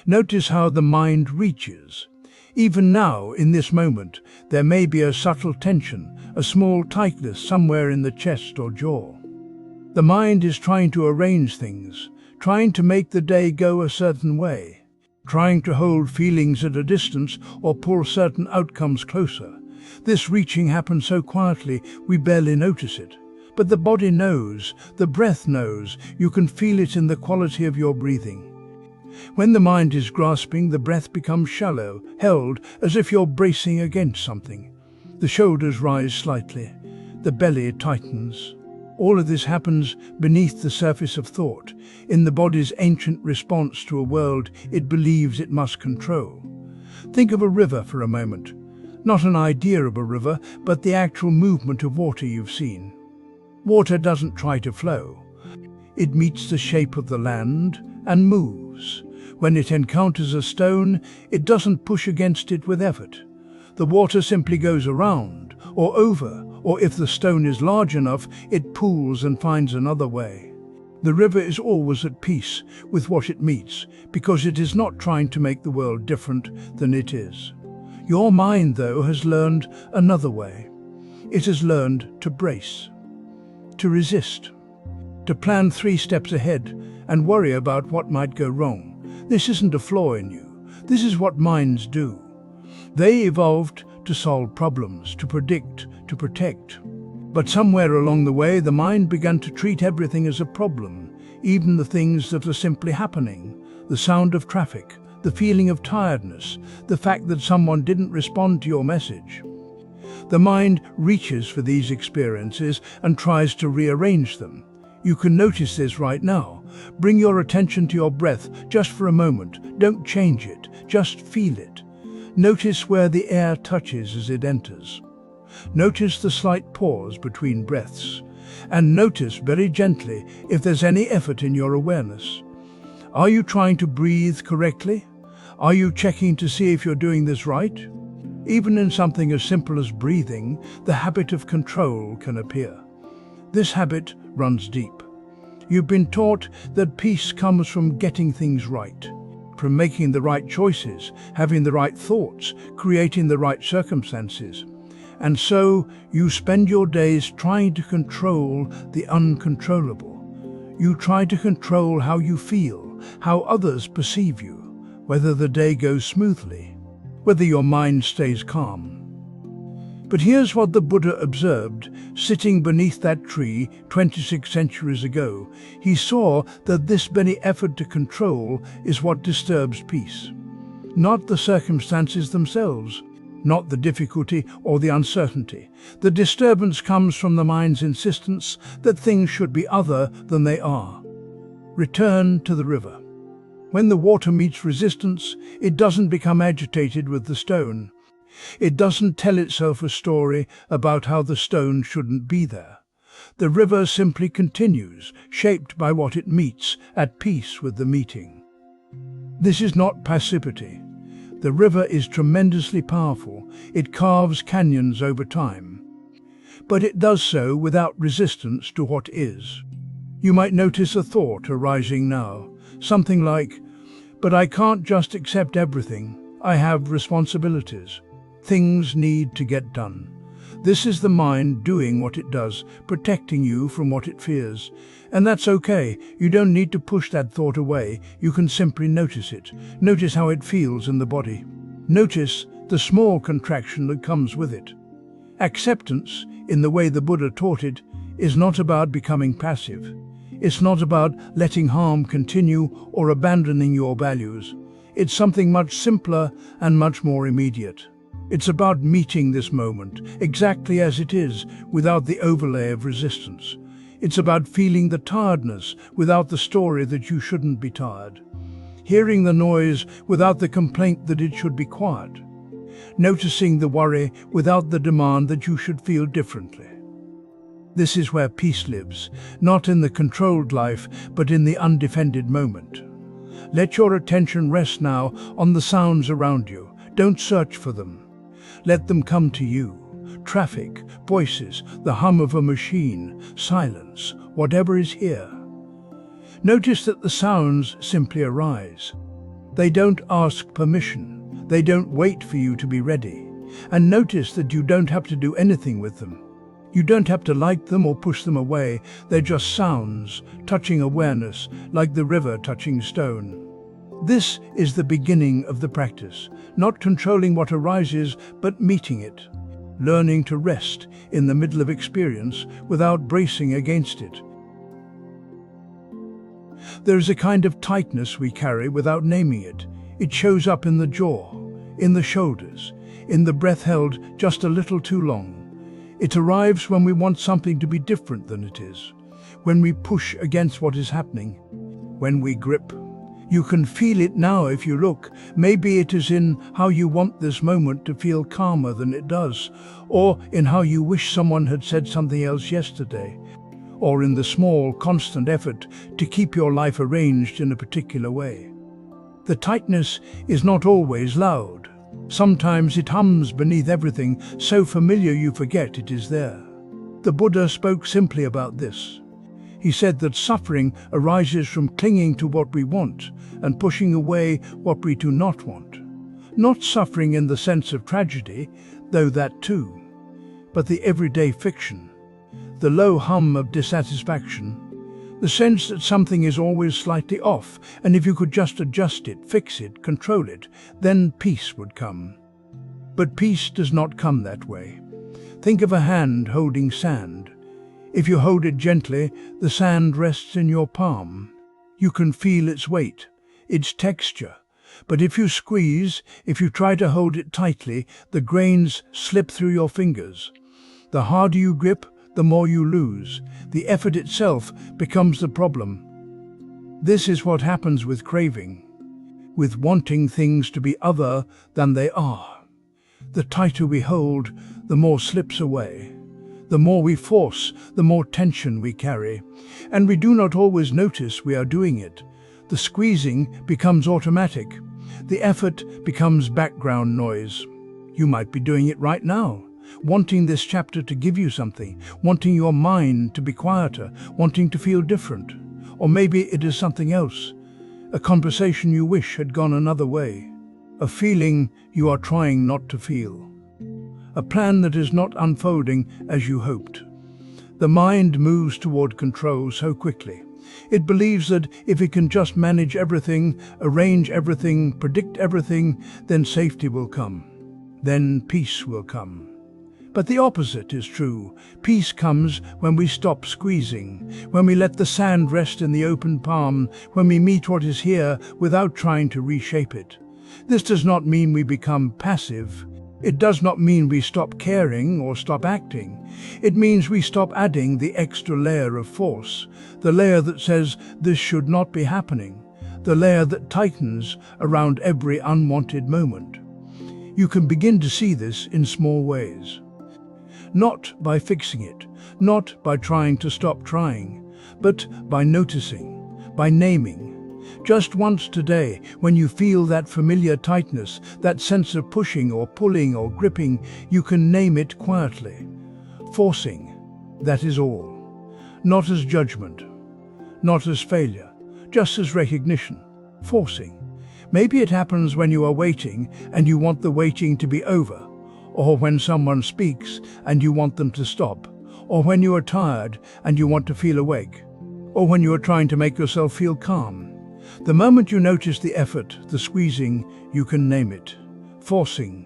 Notice how the mind reaches. Even now, in this moment, there may be a subtle tension, a small tightness somewhere in the chest or jaw. The mind is trying to arrange things, trying to make the day go a certain way, trying to hold feelings at a distance or pull certain outcomes closer. This reaching happens so quietly we barely notice it. But the body knows, the breath knows, you can feel it in the quality of your breathing. When the mind is grasping, the breath becomes shallow, held as if you're bracing against something. The shoulders rise slightly, the belly tightens. All of this happens beneath the surface of thought, in the body's ancient response to a world it believes it must control. Think of a river for a moment. Not an idea of a river, but the actual movement of water you've seen. Water doesn't try to flow. It meets the shape of the land and moves. When it encounters a stone, it doesn't push against it with effort. The water simply goes around, or over, or if the stone is large enough, it pulls and finds another way. The river is always at peace with what it meets, because it is not trying to make the world different than it is. Your mind, though, has learned another way. It has learned to brace, to resist, to plan 3 steps ahead and worry about what might go wrong. This isn't a flaw in you. This is what minds do. They evolved to solve problems, to predict, to protect. But somewhere along the way, the mind began to treat everything as a problem, even the things that are simply happening. The sound of traffic, the feeling of tiredness, the fact that someone didn't respond to your message. The mind reaches for these experiences and tries to rearrange them. You can notice this right now. Bring your attention to your breath just for a moment. Don't change it, just feel it. Notice where the air touches as it enters. Notice the slight pause between breaths. And notice very gently if there's any effort in your awareness. Are you trying to breathe correctly? Are you checking to see if you're doing this right? Even in something as simple as breathing, the habit of control can appear. This habit runs deep. You've been taught that peace comes from getting things right, from making the right choices, having the right thoughts, creating the right circumstances. And so you spend your days trying to control the uncontrollable. You try to control how you feel, how others perceive you, whether the day goes smoothly, whether your mind stays calm. But here's what the Buddha observed, sitting beneath that tree 26 centuries ago. He saw that this very effort to control is what disturbs peace. Not the circumstances themselves, not the difficulty or the uncertainty. The disturbance comes from the mind's insistence that things should be other than they are. Return to the river. When the water meets resistance, it doesn't become agitated with the stone. It doesn't tell itself a story about how the stone shouldn't be there. The river simply continues, shaped by what it meets, at peace with the meeting. This is not passivity. The river is tremendously powerful. It carves canyons over time. But it does so without resistance to what is. You might notice a thought arising now, something like, "But I can't just accept everything. I have responsibilities. Things need to get done." This is the mind doing what it does, protecting you from what it fears. And that's okay. You don't need to push that thought away. You can simply notice it. Notice how it feels in the body. Notice the small contraction that comes with it. Acceptance, in the way the Buddha taught it, is not about becoming passive. It's not about letting harm continue or abandoning your values. It's something much simpler and much more immediate. It's about meeting this moment, exactly as it is, without the overlay of resistance. It's about feeling the tiredness without the story that you shouldn't be tired. Hearing the noise without the complaint that it should be quiet. Noticing the worry without the demand that you should feel differently. This is where peace lives, not in the controlled life, but in the undefended moment. Let your attention rest now on the sounds around you. Don't search for them. Let them come to you. Traffic, voices, the hum of a machine, silence, whatever is here. Notice that the sounds simply arise. They don't ask permission. They don't wait for you to be ready. And notice that you don't have to do anything with them. You don't have to like them or push them away. They're just sounds, touching awareness, like the river touching stone. This is the beginning of the practice, not controlling what arises, but meeting it. Learning to rest in the middle of experience without bracing against it. There is a kind of tightness we carry without naming it. It shows up in the jaw, in the shoulders, in the breath held just a little too long. It arrives when we want something to be different than it is, when we push against what is happening, when we grip. You can feel it now if you look. Maybe it is in how you want this moment to feel calmer than it does, or in how you wish someone had said something else yesterday, or in the small, constant effort to keep your life arranged in a particular way. The tightness is not always loud. Sometimes it hums beneath everything, so familiar you forget it is there. The Buddha spoke simply about this. He said that suffering arises from clinging to what we want and pushing away what we do not want. Not suffering in the sense of tragedy, though that too, but the everyday fiction, the low hum of dissatisfaction, the sense that something is always slightly off, and if you could just adjust it, fix it, control it, then peace would come. But peace does not come that way. Think of a hand holding sand. If you hold it gently, the sand rests in your palm. You can feel its weight, its texture. But if you squeeze, if you try to hold it tightly, the grains slip through your fingers. The harder you grip, the more you lose. The effort itself becomes the problem. This is what happens with craving, with wanting things to be other than they are. The tighter we hold, the more slips away. The more we force, the more tension we carry. And we do not always notice we are doing it. The squeezing becomes automatic. The effort becomes background noise. You might be doing it right now, wanting this chapter to give you something, wanting your mind to be quieter, wanting to feel different. Or maybe it is something else, a conversation you wish had gone another way, a feeling you are trying not to feel, a plan that is not unfolding as you hoped. The mind moves toward control so quickly. It believes that if it can just manage everything, arrange everything, predict everything, then safety will come. Then peace will come. But the opposite is true. Peace comes when we stop squeezing, when we let the sand rest in the open palm, when we meet what is here without trying to reshape it. This does not mean we become passive. It does not mean we stop caring or stop acting. It means we stop adding the extra layer of force, the layer that says this should not be happening, the layer that tightens around every unwanted moment. You can begin to see this in small ways. Not by fixing it, not by trying to stop trying, but by noticing, by naming. Just once today, when you feel that familiar tightness, that sense of pushing or pulling or gripping, you can name it quietly. Forcing, that is all. Not as judgment, not as failure, just as recognition. Forcing. Maybe it happens when you are waiting and you want the waiting to be over, or when someone speaks and you want them to stop, or when you are tired and you want to feel awake, or when you are trying to make yourself feel calm. The moment you notice the effort, the squeezing, you can name it. Forcing.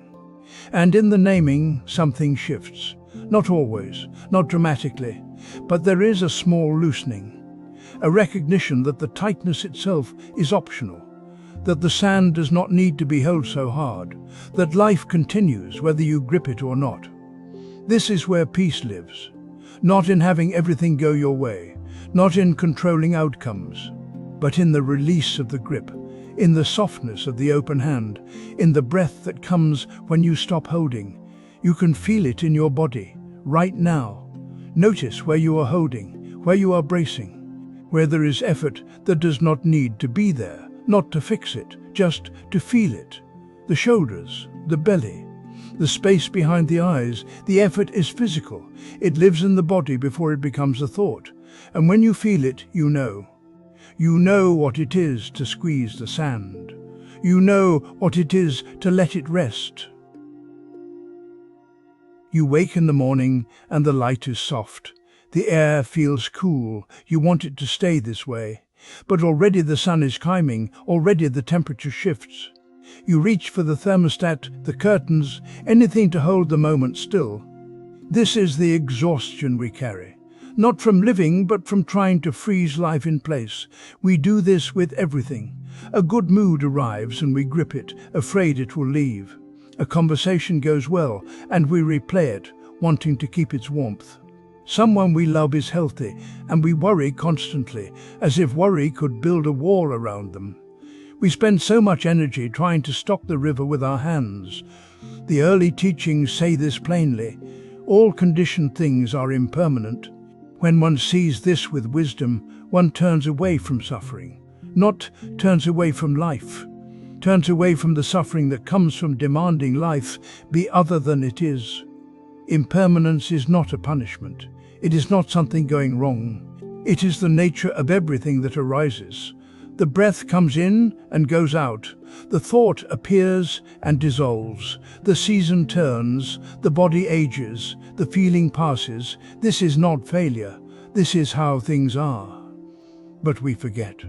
And in the naming, something shifts. Not always, not dramatically, but there is a small loosening. A recognition that the tightness itself is optional, that the sand does not need to be held so hard, that life continues whether you grip it or not. This is where peace lives. Not in having everything go your way, not in controlling outcomes, but in the release of the grip, in the softness of the open hand, in the breath that comes when you stop holding. You can feel it in your body, right now. Notice where you are holding, where you are bracing, where there is effort that does not need to be there, not to fix it, just to feel it. The shoulders, the belly, the space behind the eyes, the effort is physical. It lives in the body before it becomes a thought. And when you feel it, you know. You know what it is to squeeze the sand. You know what it is to let it rest. You wake in the morning and the light is soft. The air feels cool. You want it to stay this way. But already the sun is climbing, already the temperature shifts. You reach for the thermostat, the curtains, anything to hold the moment still. This is the exhaustion we carry. Not from living, but from trying to freeze life in place. We do this with everything. A good mood arrives and we grip it, afraid it will leave. A conversation goes well and we replay it, wanting to keep its warmth. Someone we love is healthy and we worry constantly, as if worry could build a wall around them. We spend so much energy trying to stop the river with our hands. The early teachings say this plainly. All conditioned things are impermanent. When one sees this with wisdom, one turns away from suffering. Not turns away from life. Turns away from the suffering that comes from demanding life be other than it is. Impermanence is not a punishment. It is not something going wrong. It is the nature of everything that arises. The breath comes in and goes out. The thought appears and dissolves. The season turns. The body ages. The feeling passes. This is not failure. This is how things are. But we forget.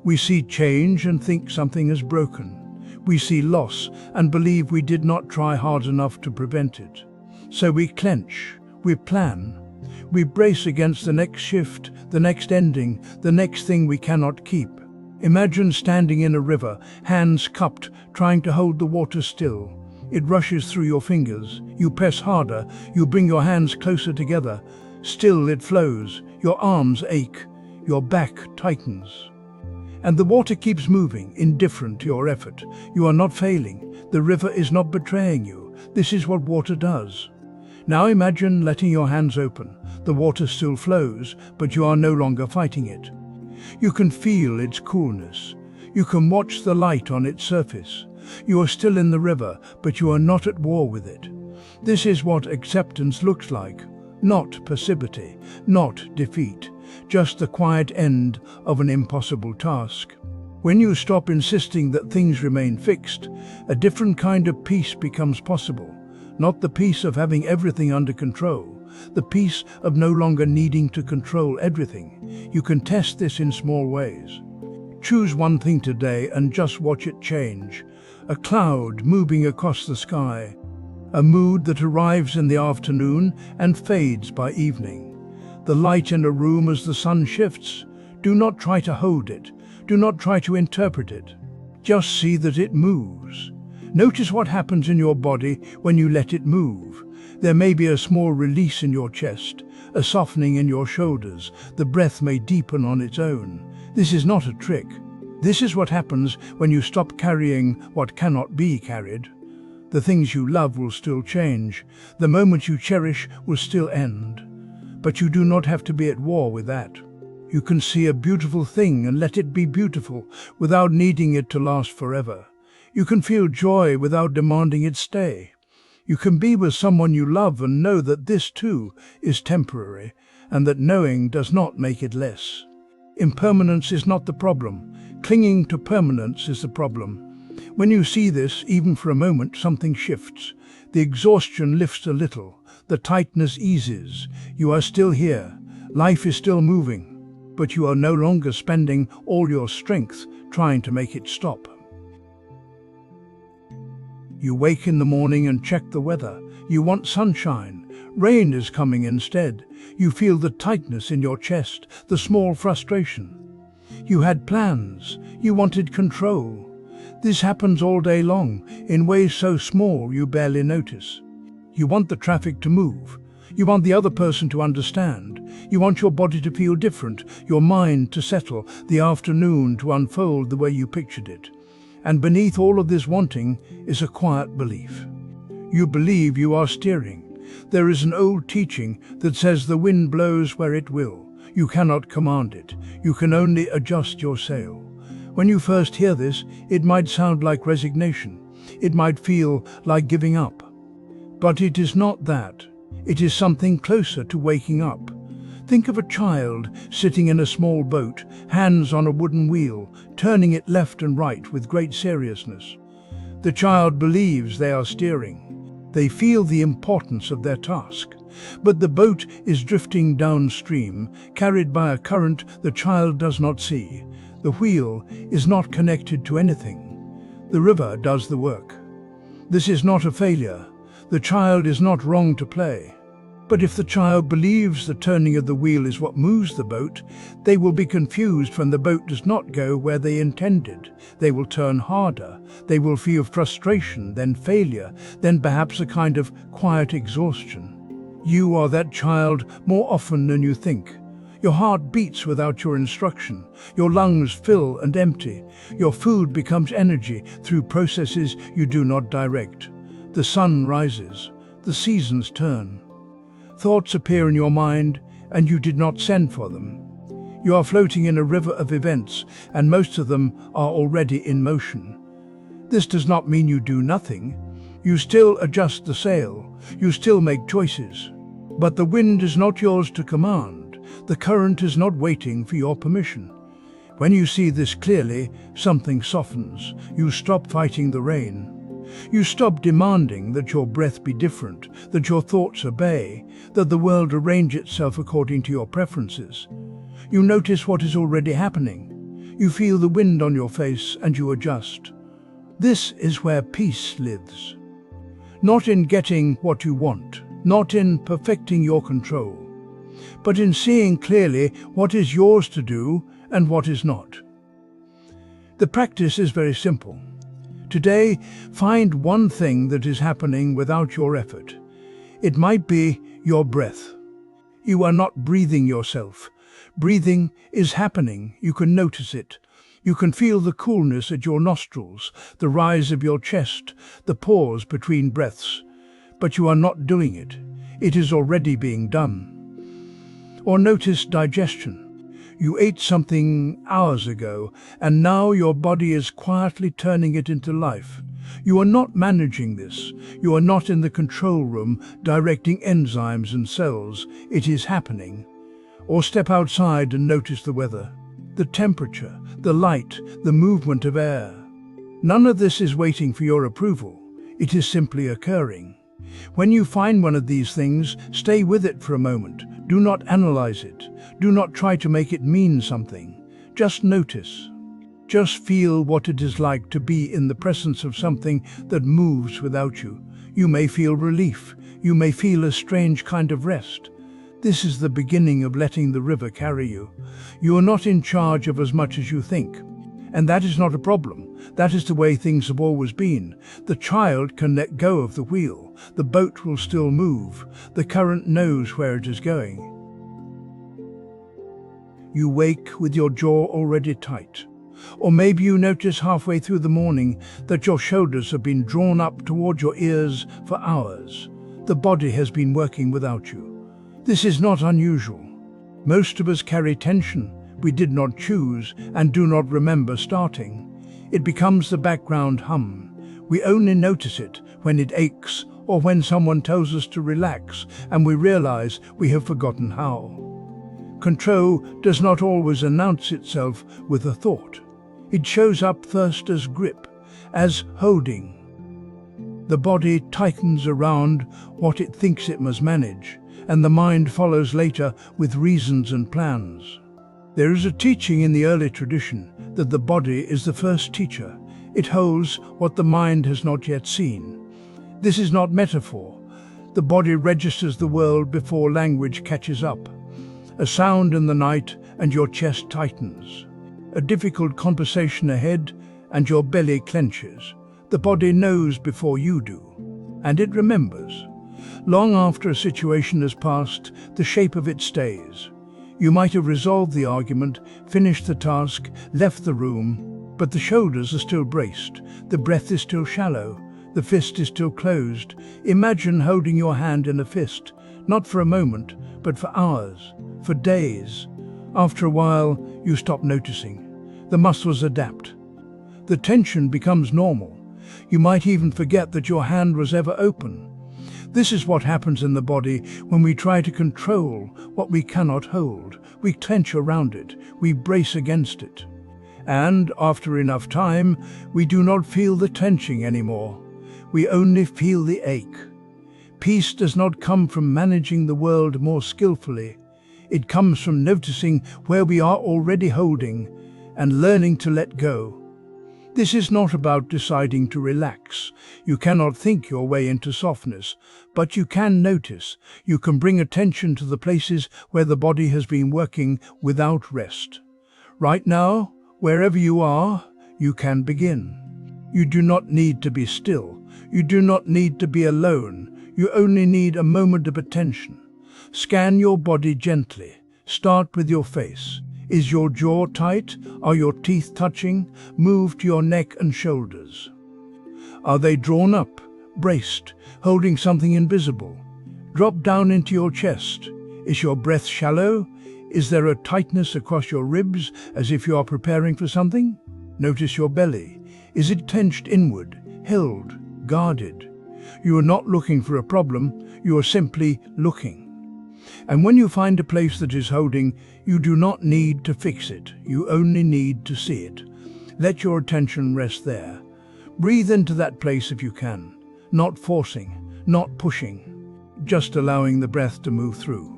We see change and think something is broken. We see loss and believe we did not try hard enough to prevent it. So we clench. We plan. We brace against the next shift, the next ending, the next thing we cannot keep. Imagine standing in a river, hands cupped, trying to hold the water still. It rushes through your fingers. You press harder. You bring your hands closer together. Still it flows. Your arms ache. Your back tightens. And the water keeps moving, indifferent to your effort. You are not failing. The river is not betraying you. This is what water does. Now imagine letting your hands open. The water still flows, but you are no longer fighting it. You can feel its coolness. You can watch the light on its surface. You are still in the river, but you are not at war with it. This is what acceptance looks like. Not passivity, not defeat, just the quiet end of an impossible task. When you stop insisting that things remain fixed, a different kind of peace becomes possible. Not the peace of having everything under control, the peace of no longer needing to control everything. You can test this in small ways. Choose one thing today and just watch it change. A cloud moving across the sky. A mood that arrives in the afternoon and fades by evening. The light in a room as the sun shifts. Do not try to hold it. Do not try to interpret it. Just see that it moves. Notice what happens in your body when you let it move. There may be a small release in your chest, a softening in your shoulders. The breath may deepen on its own. This is not a trick. This is what happens when you stop carrying what cannot be carried. The things you love will still change. The moments you cherish will still end. But you do not have to be at war with that. You can see a beautiful thing and let it be beautiful without needing it to last forever. You can feel joy without demanding it stay. You can be with someone you love and know that this too is temporary, and that knowing does not make it less. Impermanence is not the problem. Clinging to permanence is the problem. When you see this, even for a moment, something shifts. The exhaustion lifts a little. The tightness eases. You are still here. Life is still moving. But you are no longer spending all your strength trying to make it stop. You wake in the morning and check the weather. You want sunshine. Rain is coming instead. You feel the tightness in your chest, the small frustration. You had plans. You wanted control. This happens all day long, in ways so small you barely notice. You want the traffic to move. You want the other person to understand. You want your body to feel different, your mind to settle, the afternoon to unfold the way you pictured it. And beneath all of this wanting is a quiet belief. You believe you are steering. There is an old teaching that says the wind blows where it will. You cannot command it. You can only adjust your sail. When you first hear this, it might sound like resignation. It might feel like giving up. But it is not that. It is something closer to waking up. Think of a child sitting in a small boat, hands on a wooden wheel, turning it left and right with great seriousness. The child believes they are steering. They feel the importance of their task. But the boat is drifting downstream, carried by a current the child does not see. The wheel is not connected to anything. The river does the work. This is not a failure. The child is not wrong to play. But if the child believes the turning of the wheel is what moves the boat, they will be confused when the boat does not go where they intended. They will turn harder. They will feel frustration, then failure, then perhaps a kind of quiet exhaustion. You are that child more often than you think. Your heart beats without your instruction. Your lungs fill and empty. Your food becomes energy through processes you do not direct. The sun rises. The seasons turn. Thoughts appear in your mind, and you did not send for them. You are floating in a river of events, and most of them are already in motion. This does not mean you do nothing. You still adjust the sail. You still make choices. But the wind is not yours to command. The current is not waiting for your permission. When you see this clearly, something softens. You stop fighting the rain. You stop demanding that your breath be different, that your thoughts obey, that the world arrange itself according to your preferences. You notice what is already happening. You feel the wind on your face and you adjust. This is where peace lives. Not in getting what you want, not in perfecting your control, but in seeing clearly what is yours to do and what is not. The practice is very simple. Today, find one thing that is happening without your effort. It might be your breath. You are not breathing yourself. Breathing is happening. You can notice it. You can feel the coolness at your nostrils, the rise of your chest, the pause between breaths. But you are not doing it. It is already being done. Or notice digestion. You ate something hours ago, and now your body is quietly turning it into life. You are not managing this. You are not in the control room directing enzymes and cells. It is happening. Or step outside and notice the weather, the temperature, the light, the movement of air. None of this is waiting for your approval. It is simply occurring. When you find one of these things, stay with it for a moment. Do not analyze it. Do not try to make it mean something. Just notice. Just feel what it is like to be in the presence of something that moves without you. You may feel relief. You may feel a strange kind of rest. This is the beginning of letting the river carry you. You are not in charge of as much as you think. And that is not a problem. That is the way things have always been. The child can let go of the wheel. The boat will still move. The current knows where it is going. You wake with your jaw already tight. Or maybe you notice halfway through the morning that your shoulders have been drawn up toward your ears for hours. The body has been working without you. This is not unusual. Most of us carry tension we did not choose and do not remember starting. It becomes the background hum. We only notice it when it aches or when someone tells us to relax and we realize we have forgotten how. Control does not always announce itself with a thought. It shows up first as grip, as holding. The body tightens around what it thinks it must manage, and the mind follows later with reasons and plans. There is a teaching in the early tradition that the body is the first teacher. It holds what the mind has not yet seen. This is not metaphor. The body registers the world before language catches up. A sound in the night and your chest tightens. A difficult conversation ahead and your belly clenches. The body knows before you do, and it remembers. Long after a situation has passed, the shape of it stays. You might have resolved the argument, finished the task, left the room, but the shoulders are still braced, the breath is still shallow, the fist is still closed. Imagine holding your hand in a fist, not for a moment, but for hours, for days. After a while, you stop noticing. The muscles adapt. The tension becomes normal. You might even forget that your hand was ever open. This is what happens in the body when we try to control what we cannot hold. We clench around it, we brace against it. And after enough time, we do not feel the tension anymore. We only feel the ache. Peace does not come from managing the world more skillfully. It comes from noticing where we are already holding and learning to let go. This is not about deciding to relax. You cannot think your way into softness, but you can notice. You can bring attention to the places where the body has been working without rest. Right now, wherever you are, you can begin. You do not need to be still. You do not need to be alone. You only need a moment of attention. Scan your body gently. Start with your face. Is your jaw tight? Are your teeth touching? Move to your neck and shoulders. Are they drawn up, braced, holding something invisible? Drop down into your chest. Is your breath shallow? Is there a tightness across your ribs as if you are preparing for something? Notice your belly. Is it tensed inward, held, guarded? You are not looking for a problem, you are simply looking. And when you find a place that is holding, you do not need to fix it, you only need to see it. Let your attention rest there. Breathe into that place if you can, not forcing, not pushing, just allowing the breath to move through.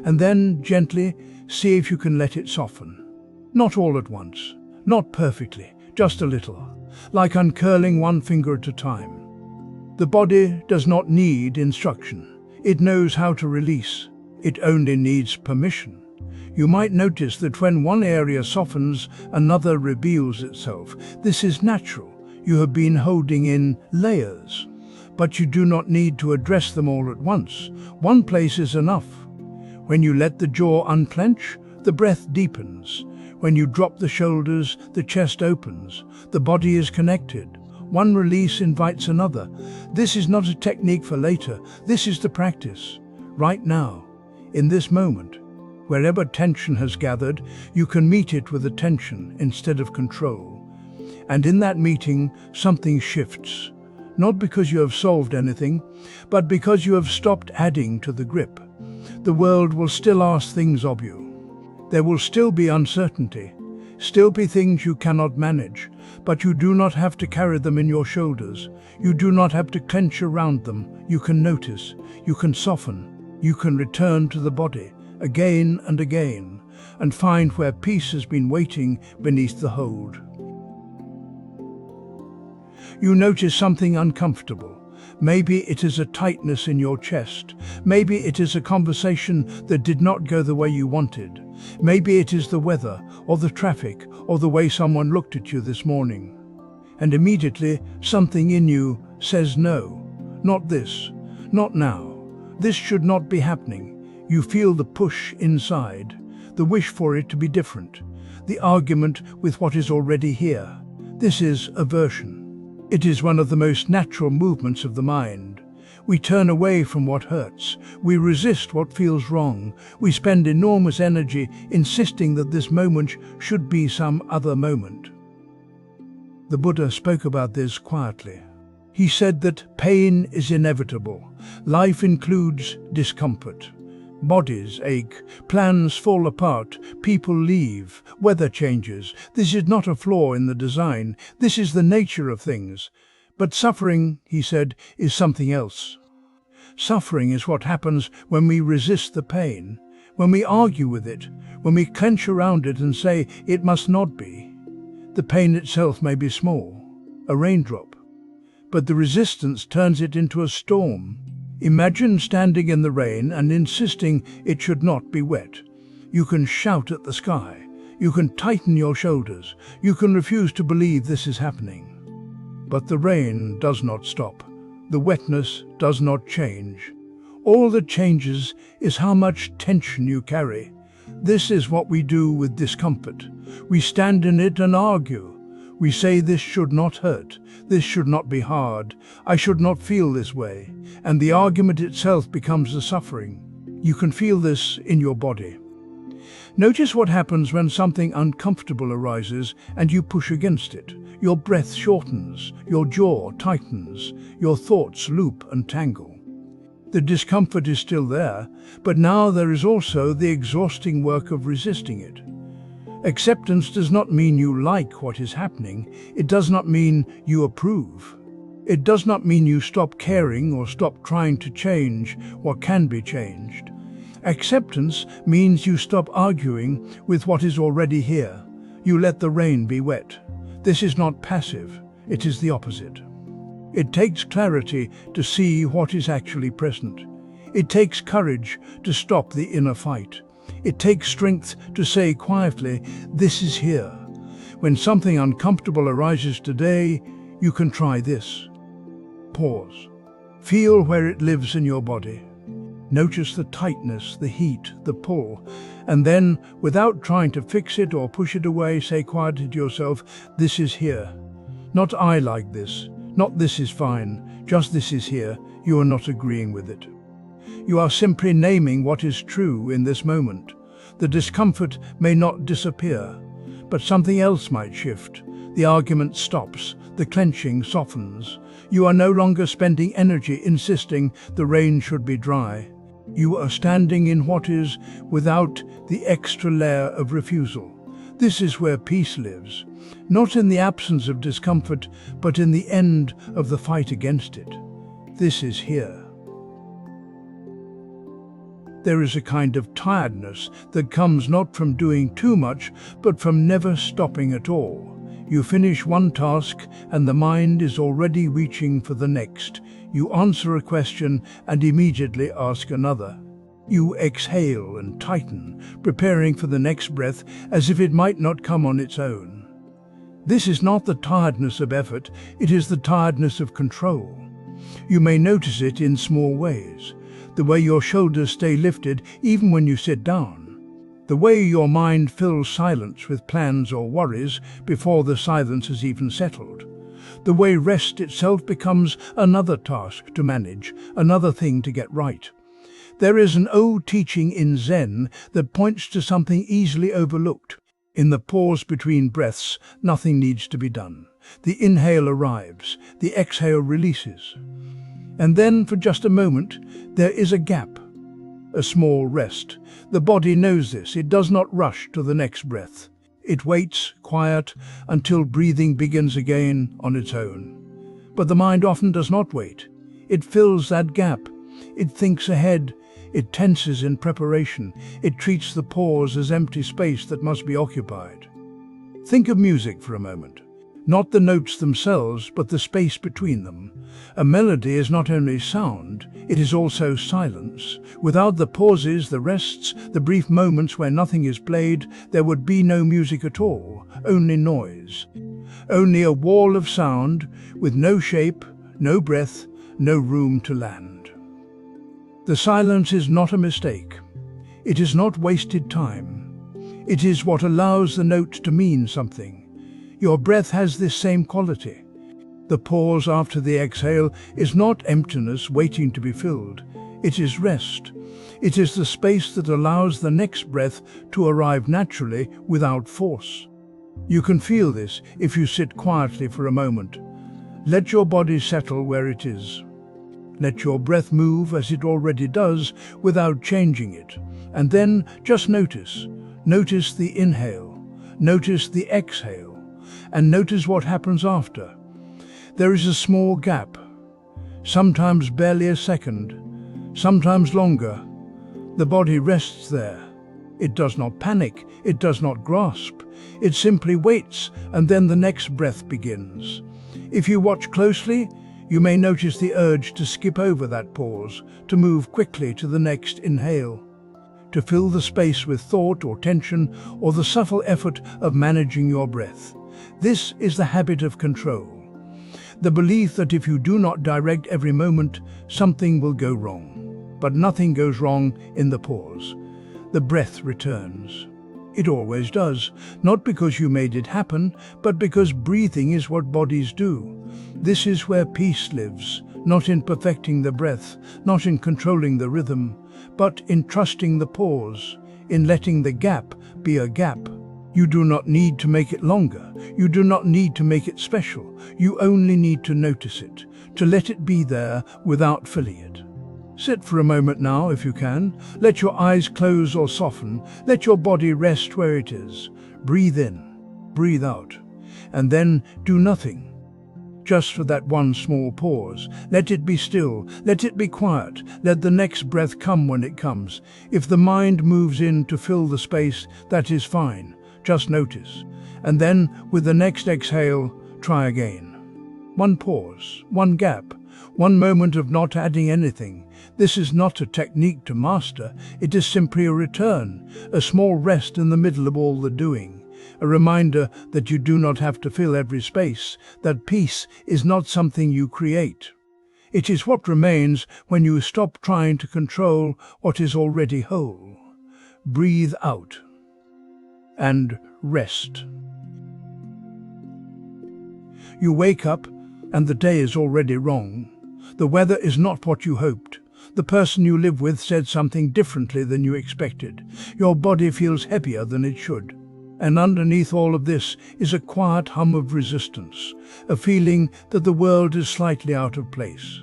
And then, gently, see if you can let it soften. Not all at once, not perfectly, just a little, like uncurling one finger at a time. The body does not need instruction. It knows how to release. It only needs permission. You might notice that when one area softens, another reveals itself. This is natural. You have been holding in layers. But you do not need to address them all at once. One place is enough. When you let the jaw unclench, the breath deepens. When you drop the shoulders, the chest opens. The body is connected. One release invites another. This is not a technique for later. This is the practice. Right now, in this moment, wherever tension has gathered, you can meet it with attention instead of control. And in that meeting, something shifts. Not because you have solved anything, but because you have stopped adding to the grip. The world will still ask things of you. There will still be uncertainty, still be things you cannot manage, but you do not have to carry them in your shoulders. You do not have to clench around them. You can notice, you can soften, you can return to the body again and again, and find where peace has been waiting beneath the hold. You notice something uncomfortable. Maybe it is a tightness in your chest. Maybe it is a conversation that did not go the way you wanted. Maybe it is the weather, or the traffic, or the way someone looked at you this morning. And immediately, something in you says no. Not this. Not now. This should not be happening. You feel the push inside, the wish for it to be different, the argument with what is already here. This is aversion. It is one of the most natural movements of the mind. We turn away from what hurts. We resist what feels wrong. We spend enormous energy insisting that this moment should be some other moment. The Buddha spoke about this quietly. He said that pain is inevitable. Life includes discomfort. Bodies ache, plans fall apart, people leave, weather changes. This is not a flaw in the design. This is the nature of things. But suffering, he said, is something else. Suffering is what happens when we resist the pain, when we argue with it, when we clench around it and say it must not be. The pain itself may be small, a raindrop, but the resistance turns it into a storm. Imagine standing in the rain and insisting it should not be wet. You can shout at the sky. You can tighten your shoulders. You can refuse to believe this is happening. But the rain does not stop. The wetness does not change. All that changes is how much tension you carry. This is what we do with discomfort. We stand in it and argue. We say this should not hurt, this should not be hard, I should not feel this way, and the argument itself becomes the suffering. You can feel this in your body. Notice what happens when something uncomfortable arises and you push against it. Your breath shortens, your jaw tightens, your thoughts loop and tangle. The discomfort is still there, but now there is also the exhausting work of resisting it. Acceptance does not mean you like what is happening. It does not mean you approve. It does not mean you stop caring or stop trying to change what can be changed. Acceptance means you stop arguing with what is already here. You let the rain be wet. This is not passive, it is the opposite. It takes clarity to see what is actually present. It takes courage to stop the inner fight. It takes strength to say quietly, "This is here." When something uncomfortable arises today, you can try this. Pause. Feel where it lives in your body. Notice the tightness, the heat, the pull, and then, without trying to fix it or push it away, say quietly to yourself, "This is here." Not "I like this," not "this is fine," just "this is here." You are not agreeing with it. You are simply naming what is true in this moment. The discomfort may not disappear, but something else might shift. The argument stops, the clenching softens. You are no longer spending energy insisting the rain should be dry. You are standing in what is without the extra layer of refusal. This is where peace lives, not in the absence of discomfort, but in the end of the fight against it. This is here. There is a kind of tiredness that comes not from doing too much, but from never stopping at all. You finish one task and the mind is already reaching for the next. You answer a question and immediately ask another. You exhale and tighten, preparing for the next breath as if it might not come on its own. This is not the tiredness of effort, it is the tiredness of control. You may notice it in small ways. The way your shoulders stay lifted even when you sit down. The way your mind fills silence with plans or worries before the silence has even settled. The way rest itself becomes another task to manage, another thing to get right. There is an old teaching in Zen that points to something easily overlooked. In the pause between breaths, nothing needs to be done. The inhale arrives, the exhale releases. And then, for just a moment, there is a gap. A small rest. The body knows this. It does not rush to the next breath. It waits, quiet, until breathing begins again on its own. But the mind often does not wait. It fills that gap. It thinks ahead. It tenses in preparation. It treats the pause as empty space that must be occupied. Think of music for a moment. Not the notes themselves, but the space between them. A melody is not only sound, it is also silence. Without the pauses, the rests, the brief moments where nothing is played, there would be no music at all, only noise. Only a wall of sound, with no shape, no breath, no room to land. The silence is not a mistake. It is not wasted time. It is what allows the note to mean something. Your breath has this same quality. The pause after the exhale is not emptiness waiting to be filled. It is rest. It is the space that allows the next breath to arrive naturally without force. You can feel this if you sit quietly for a moment. Let your body settle where it is. Let your breath move as it already does without changing it. And then just notice. Notice the inhale. Notice the exhale. And notice what happens after. There is a small gap, sometimes barely a second, sometimes longer. The body rests there. It does not panic, it does not grasp. It simply waits, and then the next breath begins. If you watch closely, you may notice the urge to skip over that pause, to move quickly to the next inhale, to fill the space with thought or tension, or the subtle effort of managing your breath. This is the habit of control. The belief that if you do not direct every moment, something will go wrong. But nothing goes wrong in the pause. The breath returns. It always does, not because you made it happen, but because breathing is what bodies do. This is where peace lives, not in perfecting the breath, not in controlling the rhythm, but in trusting the pause, in letting the gap be a gap. You do not need to make it longer. You do not need to make it special. You only need to notice it, to let it be there without filling it. Sit for a moment now if you can. Let your eyes close or soften. Let your body rest where it is. Breathe in, breathe out, and then do nothing. Just for that one small pause. Let it be still, let it be quiet, let the next breath come when it comes. If the mind moves in to fill the space, that is fine. Just notice. And then, with the next exhale, try again. One pause, one gap, one moment of not adding anything. This is not a technique to master, it is simply a return, a small rest in the middle of all the doing. A reminder that you do not have to fill every space, that peace is not something you create. It is what remains when you stop trying to control what is already whole. Breathe out and rest. You wake up and the day is already wrong. The weather is not what you hoped. The person you live with said something differently than you expected. Your body feels heavier than it should. And underneath all of this is a quiet hum of resistance, a feeling that the world is slightly out of place.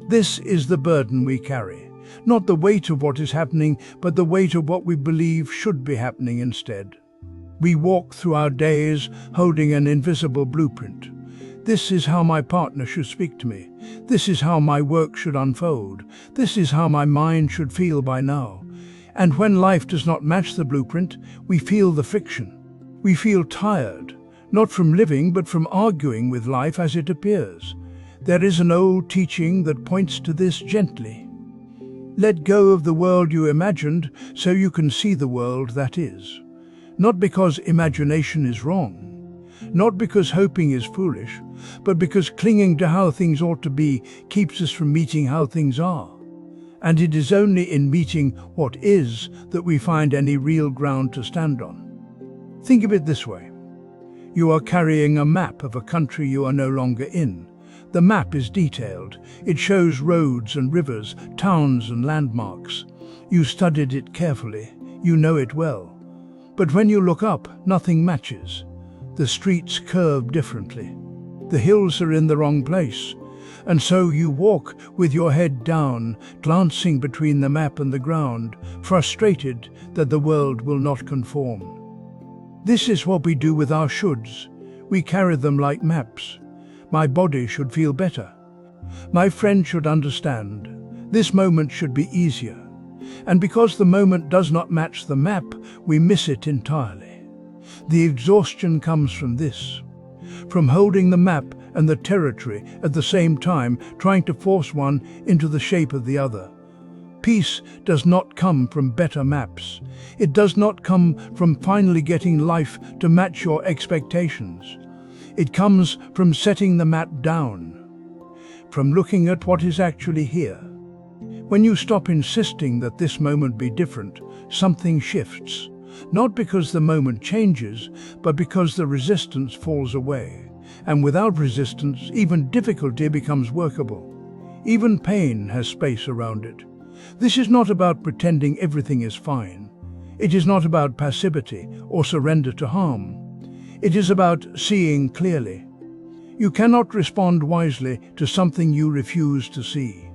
This is the burden we carry, not the weight of what is happening, but the weight of what we believe should be happening instead. We walk through our days holding an invisible blueprint. This is how my partner should speak to me. This is how my work should unfold. This is how my mind should feel by now. And when life does not match the blueprint, we feel the friction. We feel tired, not from living but from arguing with life as it appears. There is an old teaching that points to this gently. Let go of the world you imagined so you can see the world that is. Not because imagination is wrong, not because hoping is foolish, but because clinging to how things ought to be keeps us from meeting how things are. And it is only in meeting what is that we find any real ground to stand on. Think of it this way. You are carrying a map of a country you are no longer in. The map is detailed. It shows roads and rivers, towns and landmarks. You studied it carefully. You know it well. But when you look up, nothing matches. The streets curve differently. The hills are in the wrong place. And so you walk with your head down, glancing between the map and the ground, frustrated that the world will not conform. This is what we do with our shoulds. We carry them like maps. My body should feel better. My friend should understand. This moment should be easier. And because the moment does not match the map, we miss it entirely. The exhaustion comes from this. From holding the map and the territory at the same time, trying to force one into the shape of the other. Peace does not come from better maps. It does not come from finally getting life to match your expectations. It comes from setting the map down, from looking at what is actually here. When you stop insisting that this moment be different, something shifts. Not because the moment changes, but because the resistance falls away. And without resistance, even difficulty becomes workable. Even pain has space around it. This is not about pretending everything is fine. It is not about passivity or surrender to harm. It is about seeing clearly. You cannot respond wisely to something you refuse to see.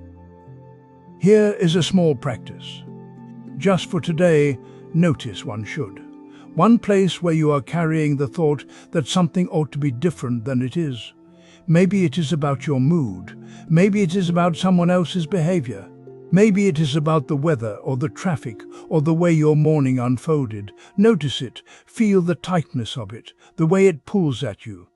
Here is a small practice. Just for today, notice one should. One place where you are carrying the thought that something ought to be different than it is. Maybe it is about your mood. Maybe it is about someone else's behavior. Maybe it is about the weather or the traffic or the way your morning unfolded. Notice it, feel the tightness of it, the way it pulls at you.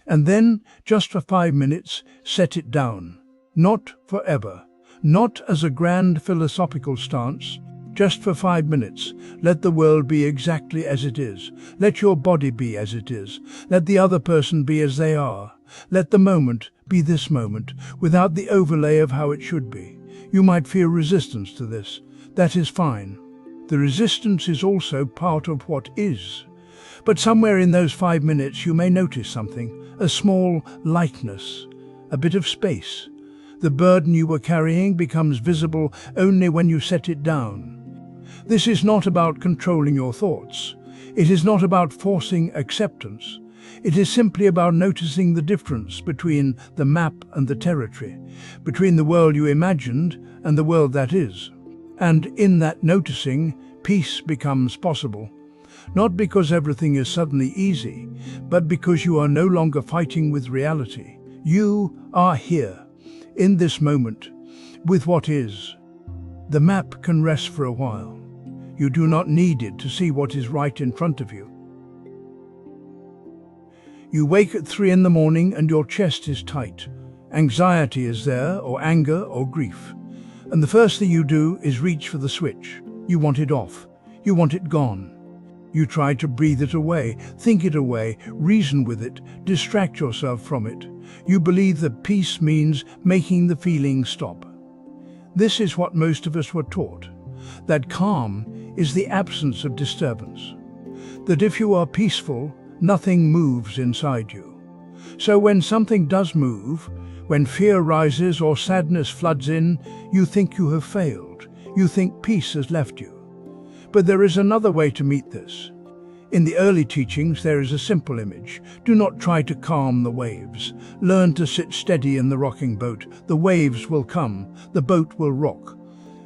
And then, just for 5 minutes, set it down. Not forever, not as a grand philosophical stance, just for 5 minutes. Let the world be exactly as it is. Let your body be as it is. Let the other person be as they are. Let the moment be this moment, without the overlay of how it should be. You might feel resistance to this. That is fine. The resistance is also part of what is. But somewhere in those 5 minutes you may notice something, a small lightness, a bit of space. The burden you were carrying becomes visible only when you set it down. This is not about controlling your thoughts. It is not about forcing acceptance. It is simply about noticing the difference between the map and the territory, between the world you imagined and the world that is. And in that noticing, peace becomes possible. Not because everything is suddenly easy, but because you are no longer fighting with reality. You are here, in this moment, with what is. The map can rest for a while. You do not need it to see what is right in front of you. You wake at 3 in the morning and your chest is tight. Anxiety is there, or anger, or grief. And the first thing you do is reach for the switch. You want it off. You want it gone. You try to breathe it away, think it away, reason with it, distract yourself from it. You believe that peace means making the feeling stop. This is what most of us were taught, that calm is the absence of disturbance, that if you are peaceful, nothing moves inside you. So when something does move, when fear rises or sadness floods in, you think you have failed. You think peace has left you. But there is another way to meet this. In the early teachings, there is a simple image. Do not try to calm the waves. Learn to sit steady in the rocking boat. The waves will come. The boat will rock.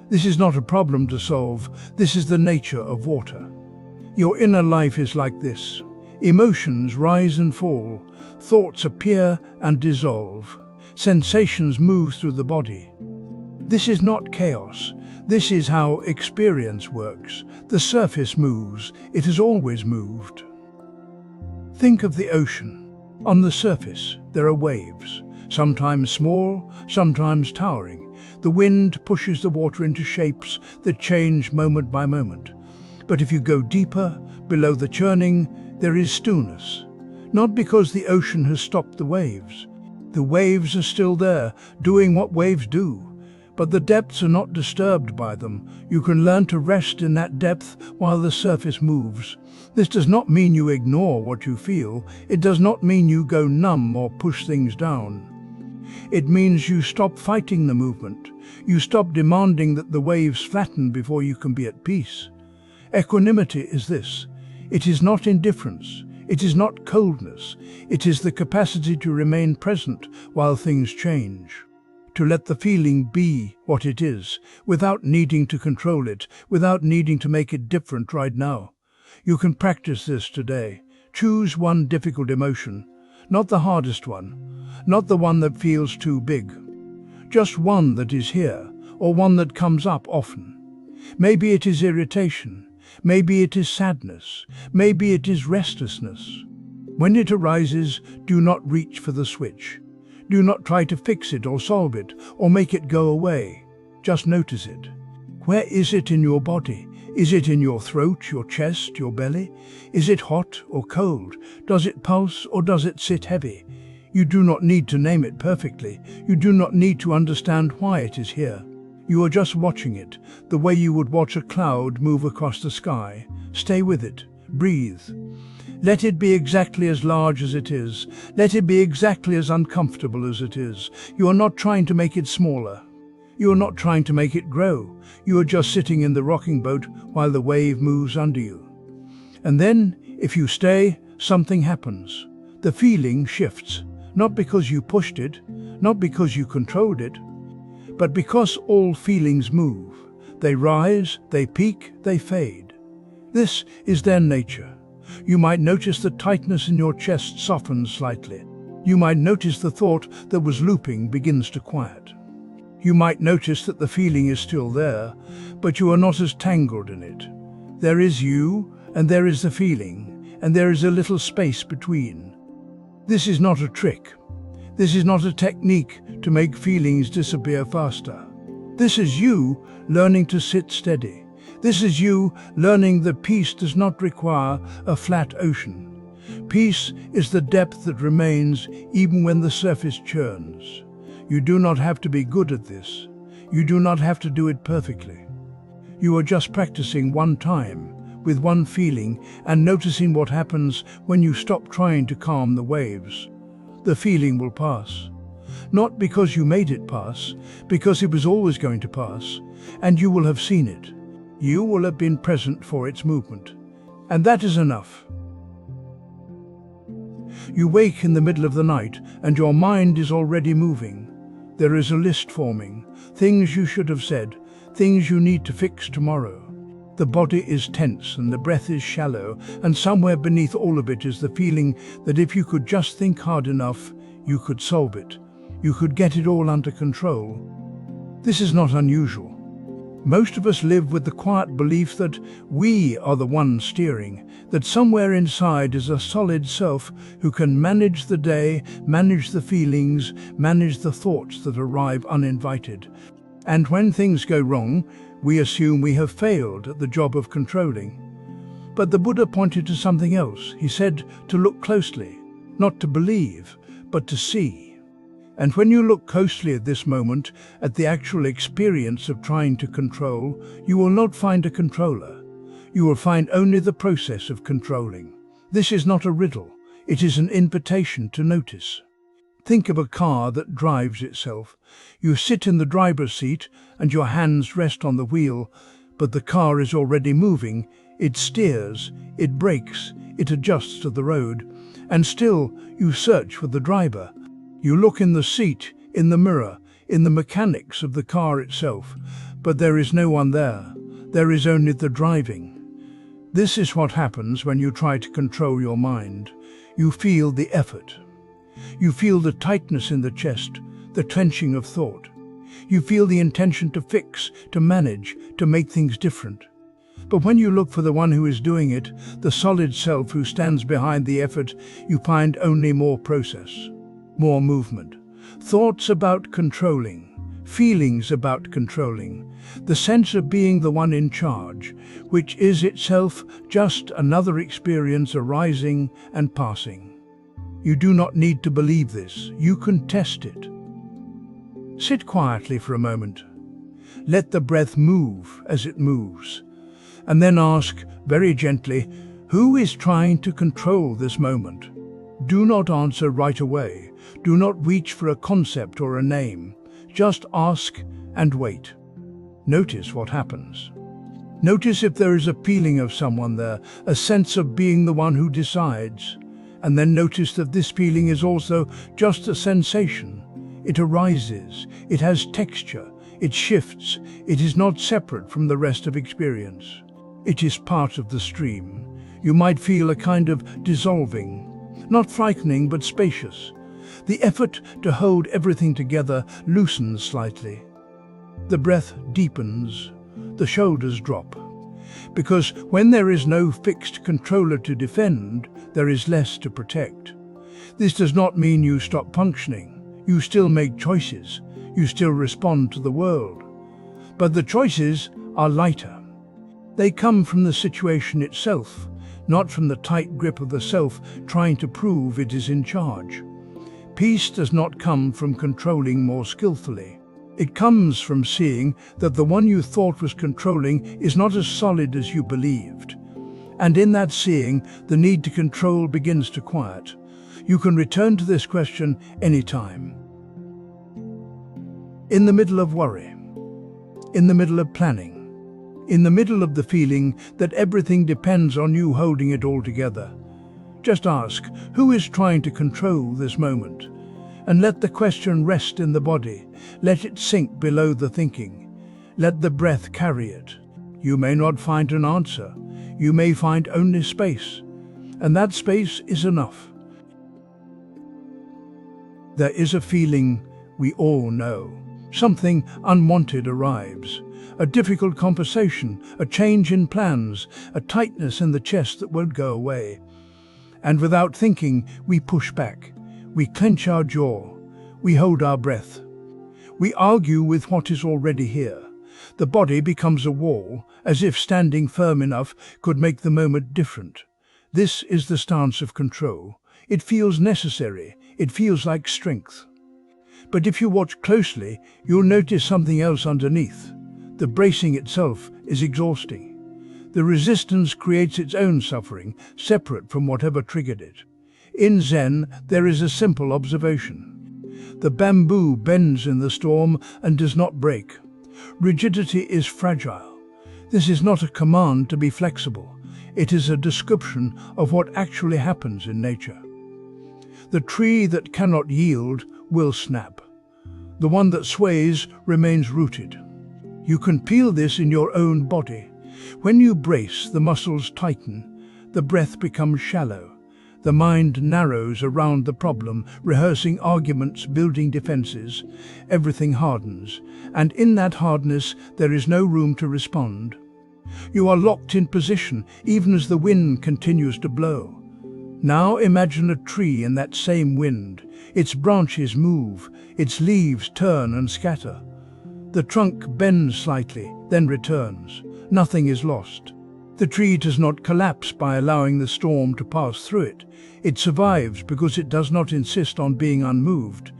This is not a problem to solve. This is the nature of water. Your inner life is like this. Emotions rise and fall. Thoughts appear and dissolve. Sensations move through the body. This is not chaos. This is how experience works. The surface moves. It has always moved. Think of the ocean. On the surface, there are waves, sometimes small, sometimes towering. The wind pushes the water into shapes that change moment by moment. But if you go deeper, below the churning, there is stillness. Not because the ocean has stopped the waves. The waves are still there, doing what waves do. But the depths are not disturbed by them. You can learn to rest in that depth while the surface moves. This does not mean you ignore what you feel. It does not mean you go numb or push things down. It means you stop fighting the movement. You stop demanding that the waves flatten before you can be at peace. Equanimity is this. It is not indifference. It is not coldness. It is the capacity to remain present while things change. To let the feeling be what it is, without needing to control it, without needing to make it different right now. You can practice this today. Choose one difficult emotion, not the hardest one, not the one that feels too big. Just one that is here, or one that comes up often. Maybe it is irritation, maybe it is sadness, maybe it is restlessness. When it arises, do not reach for the switch. Do not try to fix it or solve it or make it go away. Just notice it. Where is it in your body? Is it in your throat, your chest, your belly? Is it hot or cold? Does it pulse or does it sit heavy? You do not need to name it perfectly. You do not need to understand why it is here. You are just watching it, the way you would watch a cloud move across the sky. Stay with it. Breathe. Let it be exactly as large as it is. Let it be exactly as uncomfortable as it is. You are not trying to make it smaller. You are not trying to make it grow. You are just sitting in the rocking boat while the wave moves under you. And then, if you stay, something happens. The feeling shifts, not because you pushed it, not because you controlled it, but because all feelings move. They rise, they peak, they fade. This is their nature. You might notice the tightness in your chest softens slightly. You might notice the thought that was looping begins to quiet. You might notice that the feeling is still there, but you are not as tangled in it. There is you, and there is the feeling, and there is a little space between. This is not a trick. This is not a technique to make feelings disappear faster. This is you learning to sit steady. This is you learning that peace does not require a flat ocean. Peace is the depth that remains even when the surface churns. You do not have to be good at this. You do not have to do it perfectly. You are just practicing one time, with one feeling, and noticing what happens when you stop trying to calm the waves. The feeling will pass. Not because you made it pass, because it was always going to pass, and you will have seen it. You will have been present for its movement. And that is enough. You wake in the middle of the night and your mind is already moving. There is a list forming, things you should have said, things you need to fix tomorrow. The body is tense and the breath is shallow, and somewhere beneath all of it is the feeling that if you could just think hard enough, you could solve it. You could get it all under control. This is not unusual. Most of us live with the quiet belief that we are the ones steering, that somewhere inside is a solid self who can manage the day, manage the feelings, manage the thoughts that arrive uninvited. And when things go wrong, we assume we have failed at the job of controlling. But the Buddha pointed to something else. He said to look closely, not to believe, but to see. And when you look closely at this moment, at the actual experience of trying to control, you will not find a controller. You will find only the process of controlling. This is not a riddle. It is an invitation to notice. Think of a car that drives itself. You sit in the driver's seat and your hands rest on the wheel, but the car is already moving. It steers, it brakes, it adjusts to the road, and still you search for the driver. You look in the seat, in the mirror, in the mechanics of the car itself, but there is no one there. There is only the driving. This is what happens when you try to control your mind. You feel the effort. You feel the tightness in the chest, the clenching of thought. You feel the intention to fix, to manage, to make things different. But when you look for the one who is doing it, the solid self who stands behind the effort, you find only more process. More movement, thoughts about controlling, feelings about controlling, the sense of being the one in charge, which is itself just another experience arising and passing. You do not need to believe this, you can test it. Sit quietly for a moment. Let the breath move as it moves, and then ask very gently, who is trying to control this moment? Do not answer right away. Do not reach for a concept or a name. Just ask and wait. Notice what happens. Notice if there is a feeling of someone there, a sense of being the one who decides. And then notice that this feeling is also just a sensation. It arises, it has texture, it shifts, it is not separate from the rest of experience. It is part of the stream. You might feel a kind of dissolving, not frightening but spacious. The effort to hold everything together loosens slightly. The breath deepens, the shoulders drop. Because when there is no fixed controller to defend, there is less to protect. This does not mean you stop functioning. You still make choices. You still respond to the world. But the choices are lighter. They come from the situation itself, not from the tight grip of the self trying to prove it is in charge. Peace does not come from controlling more skillfully. It comes from seeing that the one you thought was controlling is not as solid as you believed. And in that seeing, the need to control begins to quiet. You can return to this question anytime. In the middle of worry, in the middle of planning, in the middle of the feeling that everything depends on you holding it all together, just ask, who is trying to control this moment? And let the question rest in the body. Let it sink below the thinking. Let the breath carry it. You may not find an answer. You may find only space. And that space is enough. There is a feeling we all know. Something unwanted arrives. A difficult conversation, a change in plans, a tightness in the chest that won't go away. And without thinking, we push back. We clench our jaw. We hold our breath. We argue with what is already here. The body becomes a wall, as if standing firm enough could make the moment different. This is the stance of control. It feels necessary. It feels like strength. But if you watch closely, you'll notice something else underneath. The bracing itself is exhausting. The resistance creates its own suffering, separate from whatever triggered it. In Zen, there is a simple observation. The bamboo bends in the storm and does not break. Rigidity is fragile. This is not a command to be flexible. It is a description of what actually happens in nature. The tree that cannot yield will snap. The one that sways remains rooted. You can feel this in your own body. When you brace, the muscles tighten, the breath becomes shallow, the mind narrows around the problem, rehearsing arguments, building defenses. Everything hardens, and in that hardness there is no room to respond. You are locked in position, even as the wind continues to blow. Now imagine a tree in that same wind. Its branches move, its leaves turn and scatter. The trunk bends slightly, then returns. Nothing is lost. The tree does not collapse by allowing the storm to pass through it. It survives because it does not insist on being unmoved.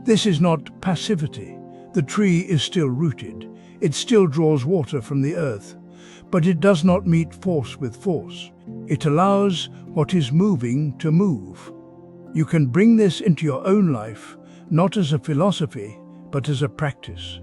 This is not passivity. The tree is still rooted. It still draws water from the earth. But it does not meet force with force. It allows what is moving to move. You can bring this into your own life, not as a philosophy, but as a practice.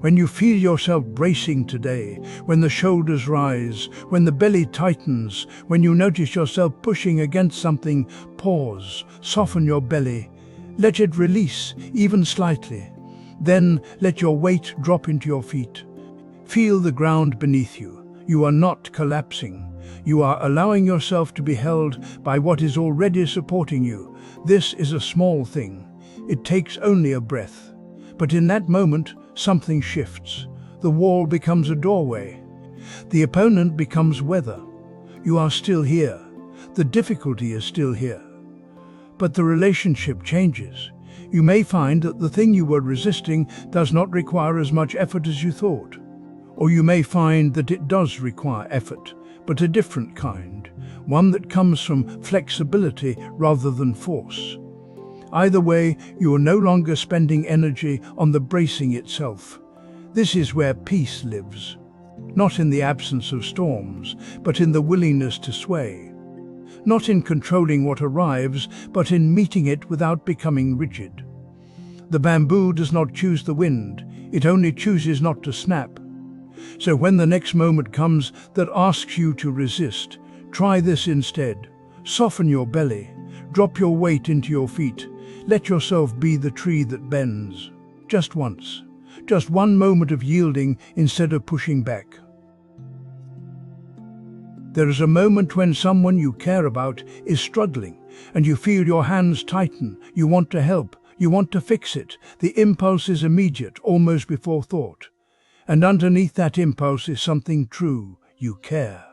When you feel yourself bracing today, when the shoulders rise, when the belly tightens, when you notice yourself pushing against something, pause, soften your belly, let it release, even slightly. Then let your weight drop into your feet. Feel the ground beneath you. You are not collapsing. You are allowing yourself to be held by what is already supporting you. This is a small thing. It takes only a breath. But in that moment, something shifts. The wall becomes a doorway. The opponent becomes weather. You are still here. The difficulty is still here. But the relationship changes. You may find that the thing you were resisting does not require as much effort as you thought. Or you may find that it does require effort, but a different kind, one that comes from flexibility rather than force. Either way, you are no longer spending energy on the bracing itself. This is where peace lives, not in the absence of storms, but in the willingness to sway. Not in controlling what arrives, but in meeting it without becoming rigid. The bamboo does not choose the wind, it only chooses not to snap. So when the next moment comes that asks you to resist, try this instead. Soften your belly, drop your weight into your feet, let yourself be the tree that bends. Just once. Just one moment of yielding instead of pushing back. There is a moment when someone you care about is struggling, and you feel your hands tighten. You want to help, you want to fix it. The impulse is immediate, almost before thought. And underneath that impulse is something true. You care.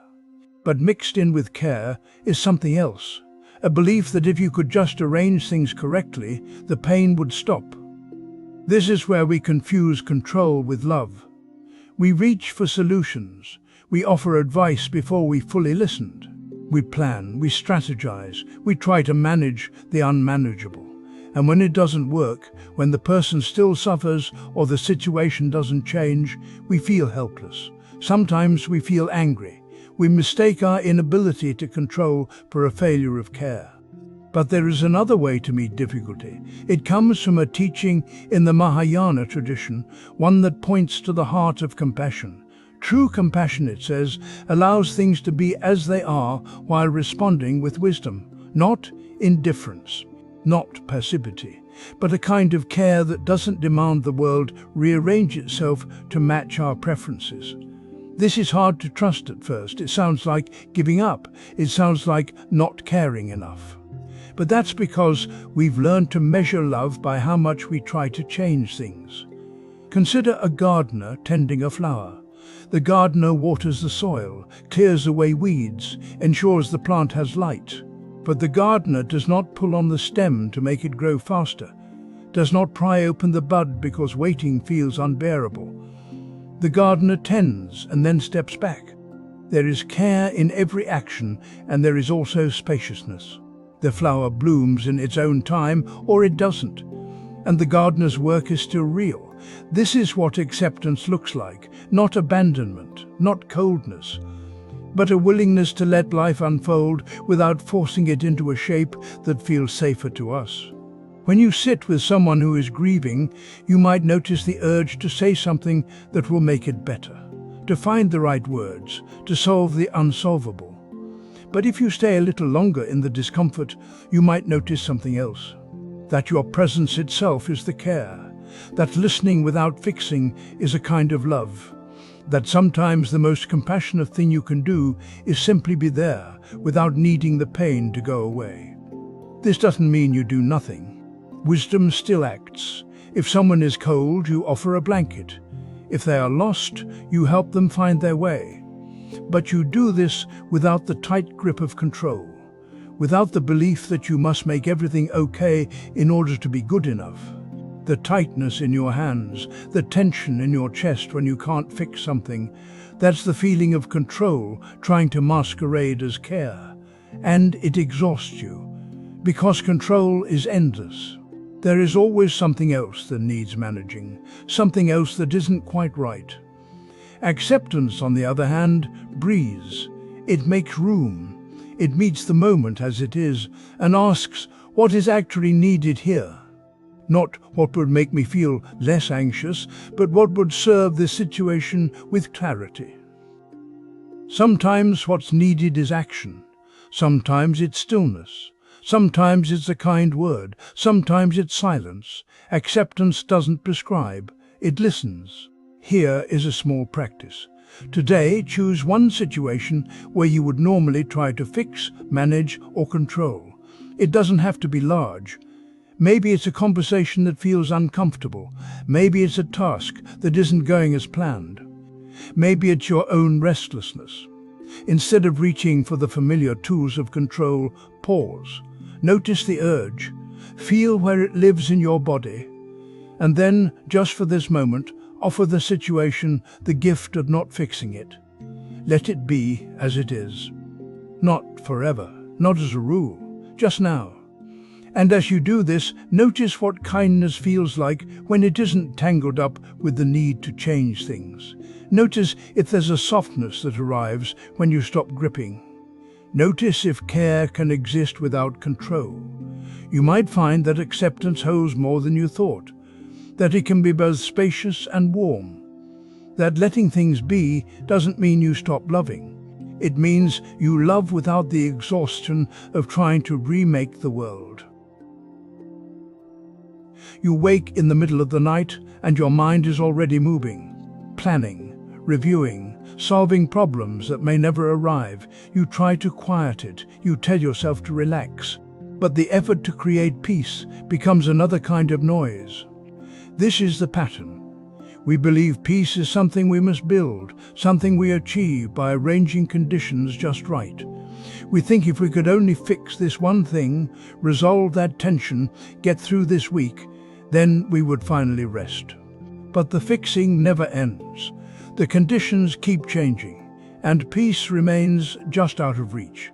But mixed in with care is something else. A belief that if you could just arrange things correctly, the pain would stop. This is where we confuse control with love. We reach for solutions. We offer advice before we fully listened. We plan, we strategize, we try to manage the unmanageable. And when it doesn't work, when the person still suffers or the situation doesn't change, we feel helpless. Sometimes we feel angry. We mistake our inability to control for a failure of care. But there is another way to meet difficulty. It comes from a teaching in the Mahayana tradition, one that points to the heart of compassion. True compassion, it says, allows things to be as they are while responding with wisdom, not indifference. Not passivity, but a kind of care that doesn't demand the world rearrange itself to match our preferences. This is hard to trust at first. It sounds like giving up. It sounds like not caring enough. But that's because we've learned to measure love by how much we try to change things. Consider a gardener tending a flower. The gardener waters the soil, clears away weeds, ensures the plant has light. But the gardener does not pull on the stem to make it grow faster, does not pry open the bud because waiting feels unbearable. The gardener tends and then steps back. There is care in every action, and there is also spaciousness. The flower blooms in its own time, or it doesn't, and the gardener's work is still real. This is what acceptance looks like, not abandonment, not coldness, but a willingness to let life unfold without forcing it into a shape that feels safer to us. When you sit with someone who is grieving, you might notice the urge to say something that will make it better, to find the right words, to solve the unsolvable. But if you stay a little longer in the discomfort, you might notice something else. that your presence itself is the care, that listening without fixing is a kind of love, that sometimes the most compassionate thing you can do is simply be there without needing the pain to go away. This doesn't mean you do nothing. Wisdom still acts. If someone is cold, you offer a blanket. If they are lost, you help them find their way. But you do this without the tight grip of control, without the belief that you must make everything okay in order to be good enough. The tightness in your hands, the tension in your chest when you can't fix something, that's the feeling of control trying to masquerade as care. And it exhausts you, because control is endless. There is always something else that needs managing, something else that isn't quite right. Acceptance, on the other hand, breathes. It makes room. It meets the moment as it is and asks what is actually needed here. Not what would make me feel less anxious, but what would serve this situation with clarity. Sometimes what's needed is action. Sometimes it's stillness. Sometimes it's a kind word. Sometimes it's silence. Acceptance doesn't prescribe. It listens. Here is a small practice. Today, choose one situation where you would normally try to fix, manage, or control. It doesn't have to be large. Maybe it's a conversation that feels uncomfortable. Maybe it's a task that isn't going as planned. Maybe it's your own restlessness. Instead of reaching for the familiar tools of control, pause. Notice the urge. Feel where it lives in your body. And then, just for this moment, offer the situation the gift of not fixing it. Let it be as it is. Not forever, not as a rule, just now. And as you do this, notice what kindness feels like when it isn't tangled up with the need to change things. Notice if there's a softness that arrives when you stop gripping. Notice if care can exist without control. You might find that acceptance holds more than you thought, that it can be both spacious and warm, that letting things be doesn't mean you stop loving. It means you love without the exhaustion of trying to remake the world. You wake in the middle of the night and your mind is already moving, planning, reviewing, solving problems that may never arrive. You try to quiet it, you tell yourself to relax, but the effort to create peace becomes another kind of noise. This is the pattern. We believe peace is something we must build, something we achieve by arranging conditions just right. We think if we could only fix this one thing, resolve that tension, get through this week, then we would finally rest. But the fixing never ends. The conditions keep changing, and peace remains just out of reach.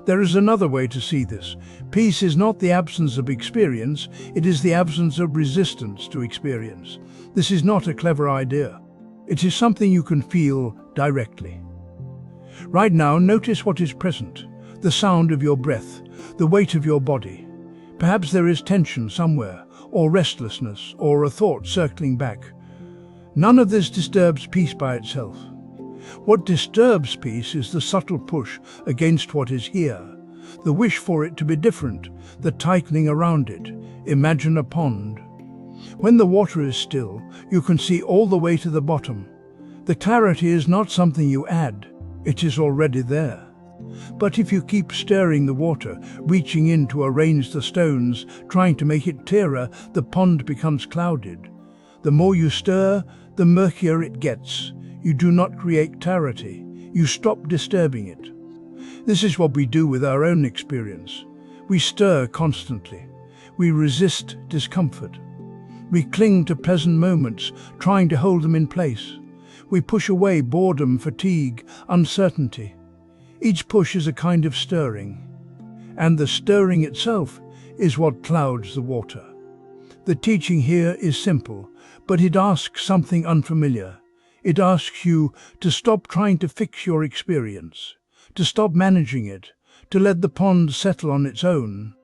There is another way to see this. Peace is not the absence of experience, it is the absence of resistance to experience. This is not a clever idea. It is something you can feel directly. Right now, notice what is present, the sound of your breath, the weight of your body. Perhaps there is tension somewhere, or restlessness, or a thought circling back. None of this disturbs peace by itself. What disturbs peace is the subtle push against what is here, the wish for it to be different, the tightening around it. Imagine a pond. When the water is still, you can see all the way to the bottom. The clarity is not something you add, it is already there. But if you keep stirring the water, reaching in to arrange the stones, trying to make it clearer, the pond becomes clouded. The more you stir, the murkier it gets. You do not create clarity. You stop disturbing it. This is what we do with our own experience. We stir constantly. We resist discomfort. We cling to pleasant moments, trying to hold them in place. We push away boredom, fatigue, uncertainty. Each push is a kind of stirring. And the stirring itself is what clouds the water. The teaching here is simple, but it asks something unfamiliar. It asks you to stop trying to fix your experience, to stop managing it, to let the pond settle on its own.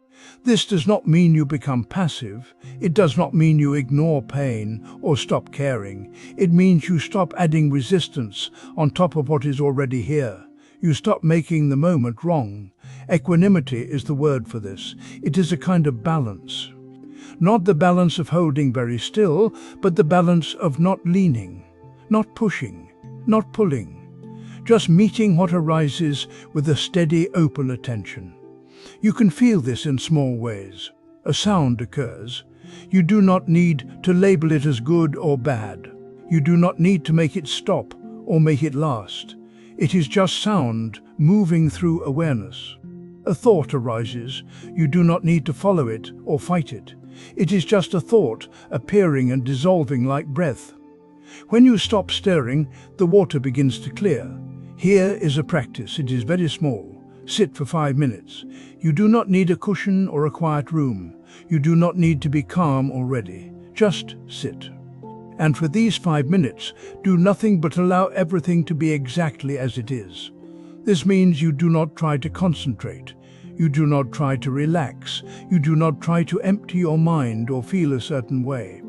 This does not mean you become passive. It does not mean you ignore pain or stop caring. It means you stop adding resistance on top of what is already here. You stop making the moment wrong. Equanimity is the word for this. It is a kind of balance. Not the balance of holding very still, but the balance of not leaning, not pushing, not pulling. Just meeting what arises with a steady, open attention. You can feel this in small ways. A sound occurs. You do not need to label it as good or bad. You do not need to make it stop or make it last. It is just sound moving through awareness. A thought arises. You do not need to follow it or fight it. It is just a thought appearing and dissolving like breath. When you stop stirring, the water begins to clear. Here is a practice. It is very small. Sit for 5 minutes. You do not need a cushion or a quiet room. You do not need to be calm or ready. Just sit. And for these 5 minutes, do nothing but allow everything to be exactly as it is. This means you do not try to concentrate. You do not try to relax. You do not try to empty your mind or feel a certain way.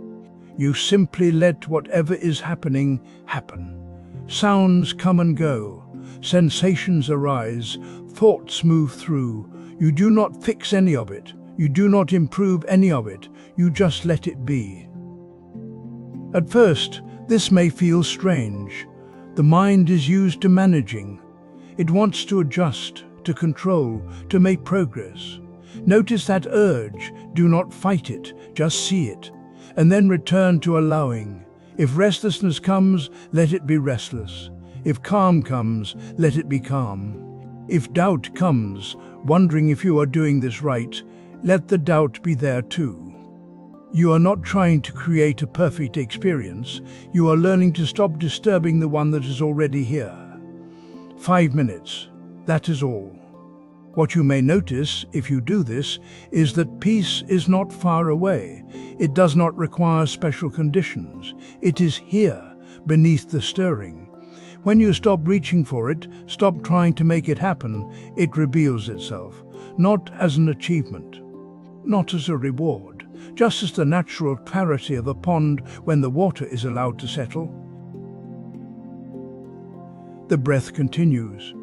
You simply let whatever is happening happen. Sounds come and go. Sensations arise. Thoughts move through. You do not fix any of it. You do not improve any of it. You just let it be. At first, this may feel strange. The mind is used to managing. It wants to adjust, to control, to make progress. Notice that urge. Do not fight it. Just see it. And then return to allowing. If restlessness comes, let it be restless. If calm comes, let it be calm. If doubt comes, wondering if you are doing this right, let the doubt be there too. You are not trying to create a perfect experience. You are learning to stop disturbing the one that is already here. 5 minutes. That is all. What you may notice, if you do this, is that peace is not far away. It does not require special conditions. It is here, beneath the stirring. When you stop reaching for it, stop trying to make it happen, it reveals itself, not as an achievement, not as a reward, just as the natural clarity of a pond when the water is allowed to settle. The breath continues.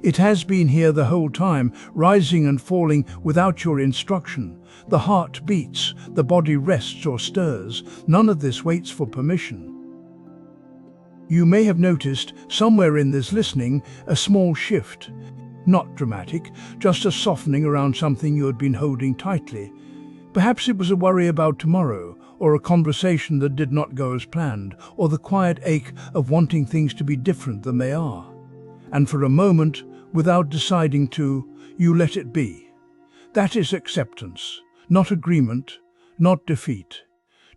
It has been here the whole time, rising and falling without your instruction. The heart beats, the body rests or stirs. None of this waits for permission. You may have noticed, somewhere in this listening, a small shift. Not dramatic, just a softening around something you had been holding tightly. Perhaps it was a worry about tomorrow, or a conversation that did not go as planned, or the quiet ache of wanting things to be different than they are. And for a moment, without deciding to, you let it be. That is acceptance, not agreement, not defeat.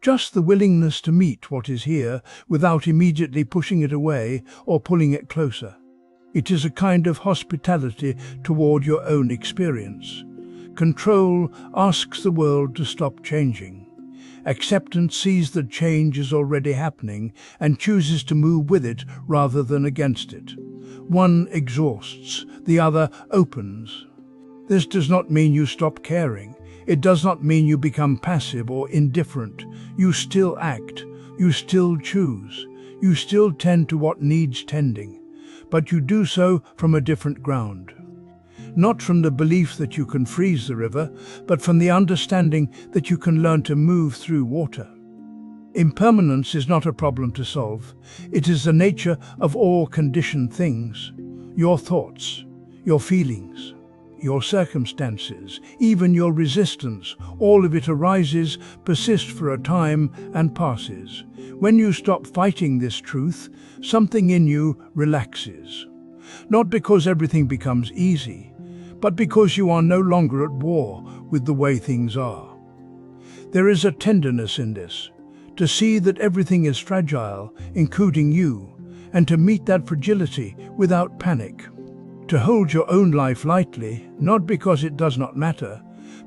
Just the willingness to meet what is here without immediately pushing it away or pulling it closer. It is a kind of hospitality toward your own experience. Control asks the world to stop changing. Acceptance sees that change is already happening and chooses to move with it rather than against it. One exhausts, the other opens. This does not mean you stop caring. It does not mean you become passive or indifferent. You still act. You still choose. You still tend to what needs tending. But you do so from a different ground. Not from the belief that you can freeze the river, but from the understanding that you can learn to move through water. Impermanence is not a problem to solve. It is the nature of all conditioned things. Your thoughts, your feelings, your circumstances, even your resistance, all of it arises, persists for a time, and passes. When you stop fighting this truth, something in you relaxes. Not because everything becomes easy, but because you are no longer at war with the way things are. There is a tenderness in this, to see that everything is fragile, including you, and to meet that fragility without panic. To hold your own life lightly, not because it does not matter,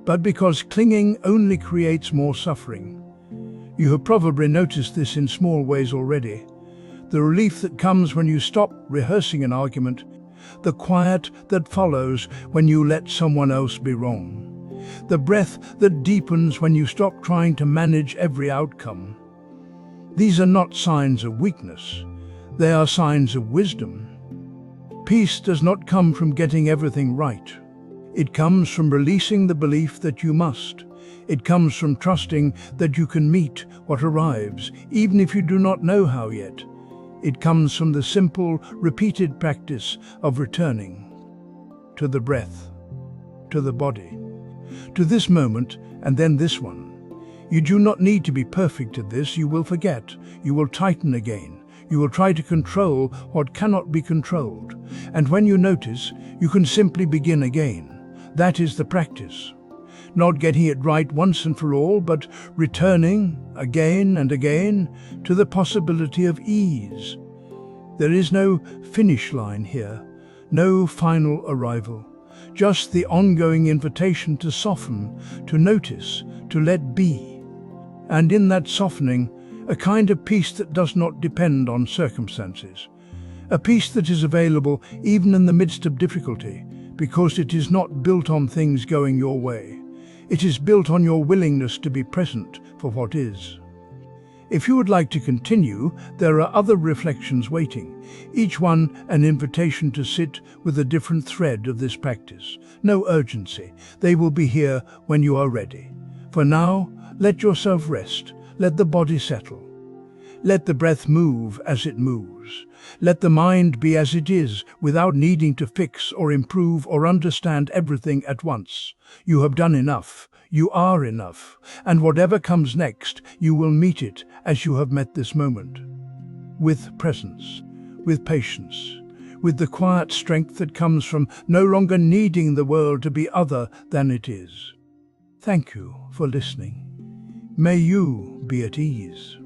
but because clinging only creates more suffering. You have probably noticed this in small ways already. The relief that comes when you stop rehearsing an argument, the quiet that follows when you let someone else be wrong, the breath that deepens when you stop trying to manage every outcome. These are not signs of weakness. They are signs of wisdom. Peace does not come from getting everything right. It comes from releasing the belief that you must. It comes from trusting that you can meet what arrives, even if you do not know how yet. It comes from the simple, repeated practice of returning to the breath, to the body, to this moment and then this one. You do not need to be perfect at this. You will forget. You will tighten again. You will try to control what cannot be controlled. And when you notice, you can simply begin again. That is the practice. Not getting it right once and for all, but returning again and again to the possibility of ease. There is no finish line here, no final arrival, just the ongoing invitation to soften, to notice, to let be. And in that softening, a kind of peace that does not depend on circumstances. A peace that is available even in the midst of difficulty, because it is not built on things going your way. It is built on your willingness to be present for what is. If you would like to continue, there are other reflections waiting, each one an invitation to sit with a different thread of this practice. No urgency. They will be here when you are ready. For now, let yourself rest. Let the body settle. Let the breath move as it moves. Let the mind be as it is, without needing to fix or improve or understand everything at once. You have done enough. You are enough. And whatever comes next, you will meet it as you have met this moment. With presence, with patience, with the quiet strength that comes from no longer needing the world to be other than it is. Thank you for listening. May you be at ease.